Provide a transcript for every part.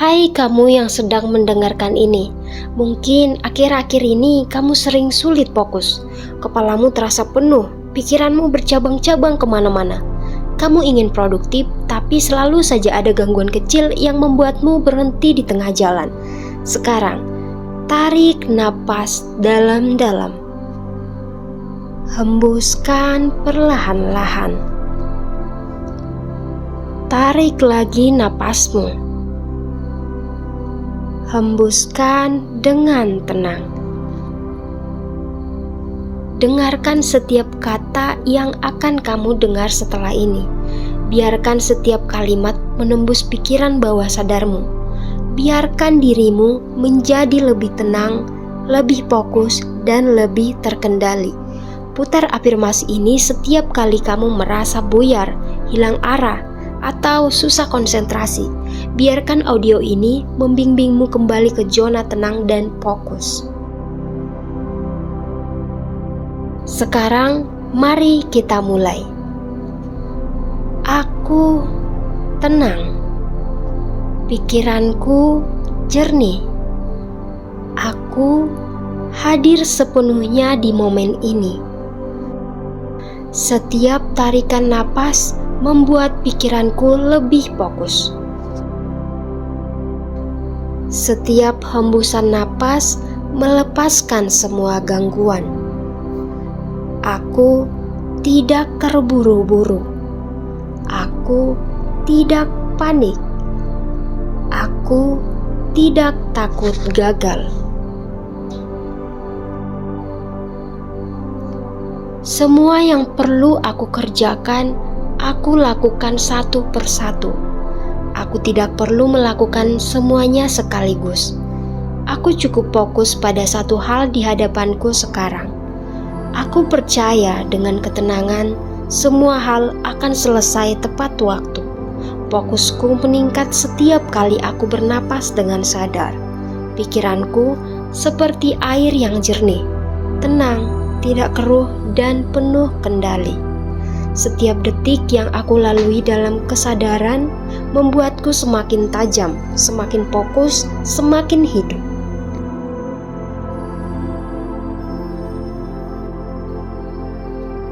Hai kamu yang sedang mendengarkan ini. Mungkin akhir-akhir ini kamu sering sulit fokus. Kepalamu terasa penuh, pikiranmu bercabang-cabang kemana-mana. Kamu ingin produktif, tapi selalu saja ada gangguan kecil yang membuatmu berhenti di tengah jalan. Sekarang, tarik napas dalam-dalam. Hembuskan perlahan-lahan. Tarik lagi napasmu. Hembuskan dengan tenang. Dengarkan setiap kata yang akan kamu dengar setelah ini. Biarkan setiap kalimat menembus pikiran bawah sadarmu. Biarkan dirimu menjadi lebih tenang, lebih fokus, dan lebih terkendali. Putar afirmasi ini setiap kali kamu merasa buyar, hilang arah, atau susah konsentrasi. Biarkan audio ini membimbingmu kembali ke zona tenang dan fokus. Sekarang, mari kita mulai. Aku tenang. Pikiranku jernih. Aku hadir sepenuhnya di momen ini. Setiap tarikan napas membuat pikiranku lebih fokus. Setiap hembusan napas melepaskan semua gangguan. Aku tidak terburu-buru. Aku tidak panik. Aku tidak takut gagal. Semua yang perlu aku kerjakan, aku lakukan satu persatu. Aku tidak perlu melakukan semuanya sekaligus. Aku cukup fokus pada satu hal di hadapanku sekarang. Aku percaya dengan ketenangan, semua hal akan selesai tepat waktu. Fokusku meningkat setiap kali aku bernapas dengan sadar. Pikiranku seperti air yang jernih, tenang, tidak keruh, dan penuh kendali. Setiap detik yang aku lalui dalam kesadaran membuatku semakin tajam, semakin fokus, semakin hidup.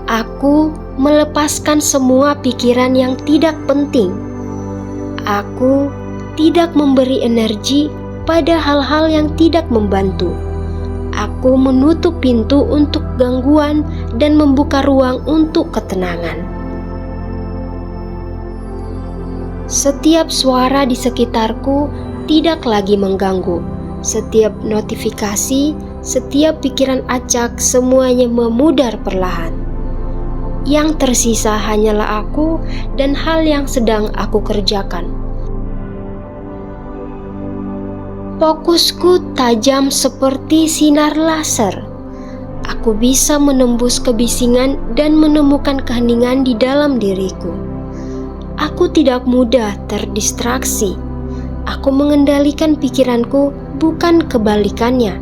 Aku melepaskan semua pikiran yang tidak penting. Aku tidak memberi energi pada hal-hal yang tidak membantu. Aku menutup pintu untuk gangguan dan membuka ruang untuk ketenangan. Setiap suara di sekitarku tidak lagi mengganggu. Setiap notifikasi, setiap pikiran acak, semuanya memudar perlahan. Yang tersisa hanyalah aku dan hal yang sedang aku kerjakan. Fokusku tajam seperti sinar laser. Aku bisa menembus kebisingan dan menemukan keheningan di dalam diriku. Aku tidak mudah terdistraksi. Aku mengendalikan pikiranku, bukan kebalikannya.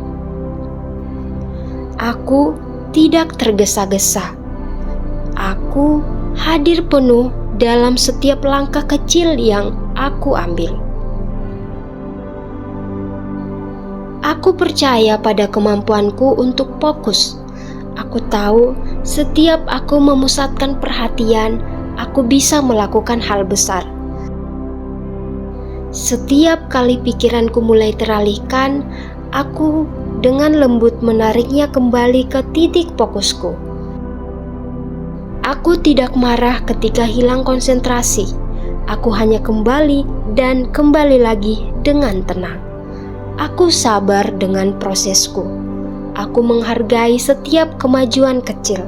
Aku tidak tergesa-gesa. Aku hadir penuh dalam setiap langkah kecil yang aku ambil. Aku percaya pada kemampuanku untuk fokus. Aku tahu setiap aku memusatkan perhatian, aku bisa melakukan hal besar. Setiap kali pikiranku mulai teralihkan, aku dengan lembut menariknya kembali ke titik fokusku. Aku tidak marah ketika hilang konsentrasi. Aku hanya kembali dan kembali lagi dengan tenang. Aku sabar dengan prosesku. Aku menghargai setiap kemajuan kecil.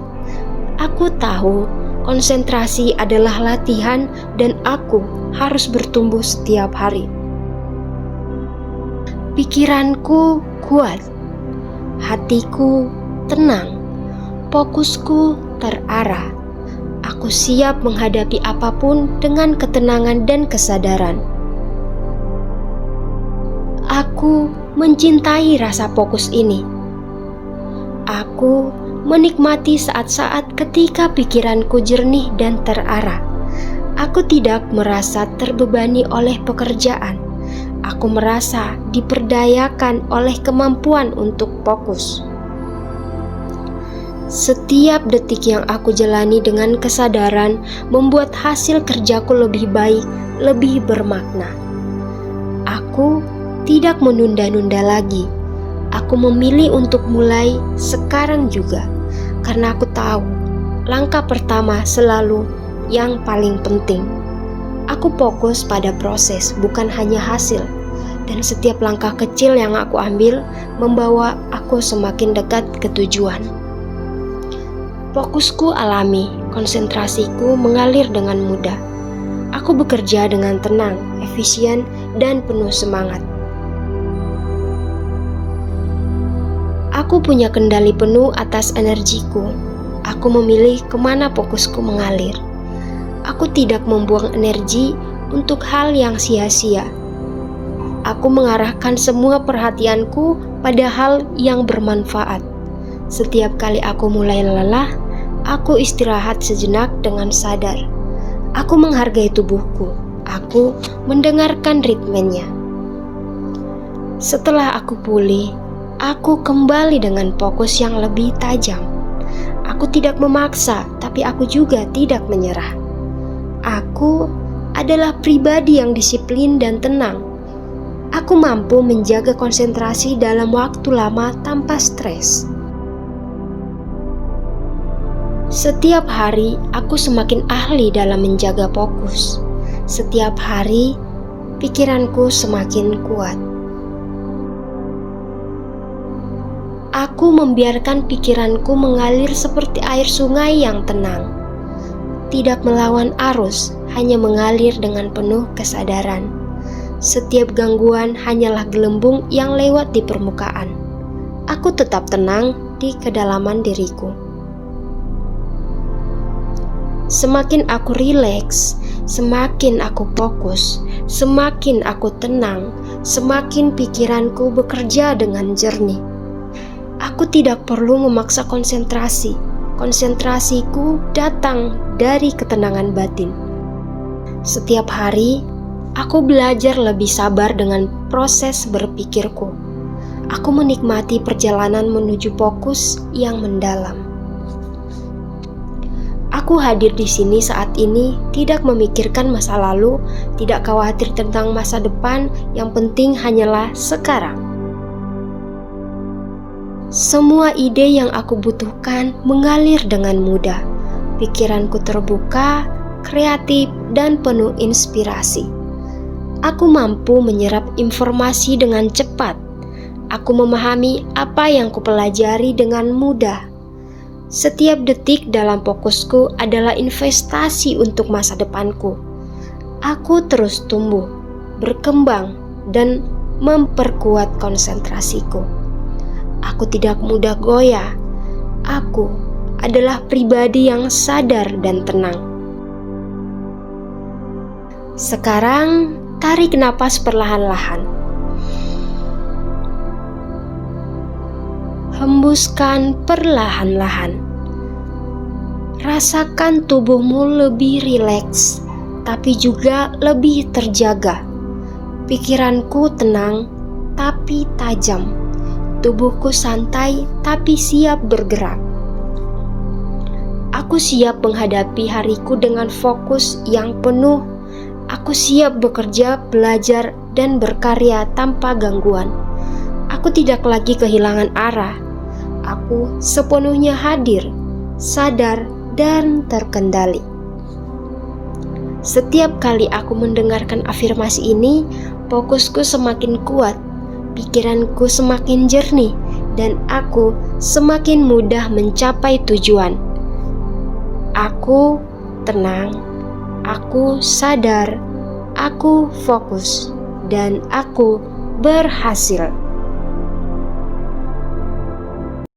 Aku tahu konsentrasi adalah latihan dan aku harus bertumbuh setiap hari. Pikiranku kuat, hatiku tenang, fokusku terarah. Aku siap menghadapi apapun dengan ketenangan dan kesadaran. Aku mencintai rasa fokus ini. Aku menikmati saat-saat ketika pikiranku jernih dan terarah. Aku tidak merasa terbebani oleh pekerjaan. Aku merasa diperdayakan oleh kemampuan untuk fokus. Setiap detik yang aku jalani dengan kesadaran membuat hasil kerjaku lebih baik, lebih bermakna. Aku tidak menunda-nunda lagi. Aku memilih untuk mulai sekarang juga, karena aku tahu langkah pertama selalu yang paling penting. Aku fokus pada proses, bukan hanya hasil. Dan setiap langkah kecil yang aku ambil membawa aku semakin dekat ke tujuan. Fokusku alami, konsentrasiku mengalir dengan mudah. Aku bekerja dengan tenang, efisien, dan penuh semangat. Aku punya kendali penuh atas energiku. Aku memilih kemana fokusku mengalir. Aku tidak membuang energi untuk hal yang sia-sia. Aku mengarahkan semua perhatianku pada hal yang bermanfaat. Setiap kali aku mulai lelah, aku istirahat sejenak dengan sadar. Aku menghargai tubuhku. Aku mendengarkan ritmenya. Setelah aku pulih, aku kembali dengan fokus yang lebih tajam. Aku tidak memaksa, tapi aku juga tidak menyerah. Aku adalah pribadi yang disiplin dan tenang. Aku mampu menjaga konsentrasi dalam waktu lama tanpa stres. Setiap hari, aku semakin ahli dalam menjaga fokus. Setiap hari, pikiranku semakin kuat. Aku membiarkan pikiranku mengalir seperti air sungai yang tenang. Tidak melawan arus, hanya mengalir dengan penuh kesadaran. Setiap gangguan hanyalah gelembung yang lewat di permukaan. Aku tetap tenang di kedalaman diriku. Semakin aku rileks, semakin aku fokus, semakin aku tenang, semakin pikiranku bekerja dengan jernih. Aku tidak perlu memaksa konsentrasi. Konsentrasiku datang dari ketenangan batin. Setiap hari, aku belajar lebih sabar dengan proses berpikirku. Aku menikmati perjalanan menuju fokus yang mendalam. Aku hadir di sini saat ini, tidak memikirkan masa lalu, tidak khawatir tentang masa depan, yang penting hanyalah sekarang. Semua ide yang aku butuhkan mengalir dengan mudah. Pikiranku terbuka, kreatif, dan penuh inspirasi. Aku mampu menyerap informasi dengan cepat. Aku memahami apa yang kupelajari dengan mudah. Setiap detik dalam fokusku adalah investasi untuk masa depanku. Aku terus tumbuh, berkembang, dan memperkuat konsentrasiku. Aku tidak mudah goyah. Aku adalah pribadi yang sadar dan tenang. Sekarang, tarik napas perlahan-lahan. Hembuskan perlahan-lahan. Rasakan tubuhmu lebih rileks, tapi juga lebih terjaga. Pikiranku tenang, tapi tajam. Tubuhku santai, tapi siap bergerak. Aku siap menghadapi hariku dengan fokus yang penuh. Aku siap bekerja, belajar, dan berkarya tanpa gangguan. Aku tidak lagi kehilangan arah. Aku sepenuhnya hadir, sadar, dan terkendali. Setiap kali aku mendengarkan afirmasi ini, fokusku semakin kuat, pikiranku semakin jernih, dan aku semakin mudah mencapai tujuan. Aku tenang, aku sadar, aku fokus, dan aku berhasil.